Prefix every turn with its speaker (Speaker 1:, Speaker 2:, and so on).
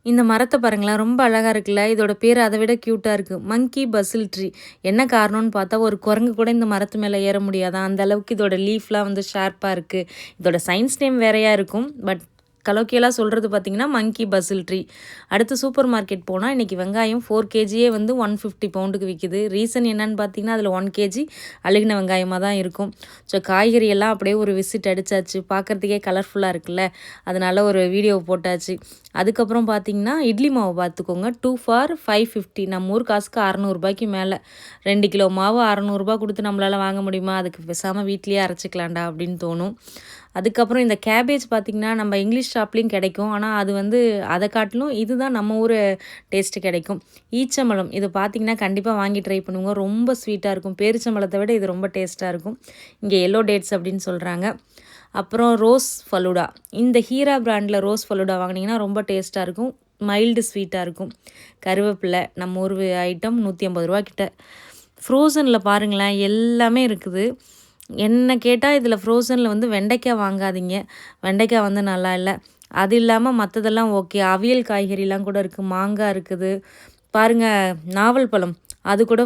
Speaker 1: இந்த மரத்த பாருங்களேன். ரொம்ப அழகா இருக்குல்ல. இதோட பேரு அத விட கியூட்டா இருக்கு. மங்கி பசில் ட்ரீ. என்ன காரணம்னு பார்த்தா, ஒரு குரங்கு கூட இந்த மரத்து மேல ஏற முடியாதாம். அந்த அளவுக்கு இதோட லீஃப்லாம் வந்து ஷார்ப்பா இருக்கு. இதோட சயின்ஸ் நேம் வேறையா இருக்கும். பட் கலோக்கியலா சொல்றது பார்த்தீங்கன்னா, மங்கி பசில் ட்ரீ. அடுத்து சூப்பர் மார்க்கெட் போனா, இன்னைக்கு வெங்காயம் 4 கேஜியே வந்து 150 பவுண்டுக்கு விக்குது. ரீசன் என்னன்னு பார்த்தீங்கன்னா, அதில 1 கேஜி அழுகின வெங்காயமா தான் இருக்கும். ஸோ காய்கறி எல்லாம் அப்படியே ஒரு விசிட் அடிச்சாச்சு. பார்க்கறதுக்கே கலர்ஃபுல்லா இருக்குல்ல. அதனால ஒரு வீடியோ போட்டாச்சு. அதுக்கப்புறம் பார்த்தீங்கன்னா, இட்லி மாவு பார்த்துக்கோங்க. 2 ஃபார் 550 நம்ம ஊர் காசுக்கு ரூ. 600 மேல. 2 கிலோ மாவு ரூ. 600 குடுத்து நம்மளால வாங்க முடியுமா? அதுக்கு பேசாம வீட்லயே அரைச்சுக்கலாம்டா அப்படின்னு தோணும். அதுக்கப்புறம் இந்த கேபேஜ் பார்த்திங்கன்னா, நம்ம இங்கிலீஷ் ஷாப்லேயும் கிடைக்கும். ஆனா அது வந்து அத காட்டிலும் இதுதான் நம்ம ஊர் டேஸ்ட்டு கிடைக்கும். ஈச்சம்பழம் இது பார்த்திங்கன்னா, கண்டிப்பா வாங்கி ட்ரை பண்ணுங்க. ரொம்ப ஸ்வீட்டா இருக்கும். பேரிச்சம்பழத்த விட இது ரொம்ப டேஸ்ட்டா இருக்கும். இங்கே எல்லோ டேட்ஸ் அப்படின்னு சொல்றாங்க. அப்புறம் ரோஸ் ஃபலூடா. இந்த ஹீரா பிராண்டில ரோஸ் ஃபலூடா வாங்குனீங்கன்னா ரொம்ப டேஸ்ட்டா இருக்கும். மைல்டு ஸ்வீட்டா இருக்கும். கருவேப்பிலை நம்ம ஊர் ஐட்டம் ரூ. 150 கிட்ட. ஃப்ரோசனில பாருங்களேன் எல்லாமே இருக்குது. என்ன கேட்டா இதில ஃப்ரோசனில வந்து வெண்டைக்காய் வாங்காதீங்க. வெண்டைக்காய் வந்து நல்லா இல்ல. அது இல்லாம மத்ததெல்லாம் ஓகே. அவியல் காய்கறிலாம் கூட இருக்கு. மாங்காய் இருக்குது. பாருங்க நாவல் பழம். அது கூட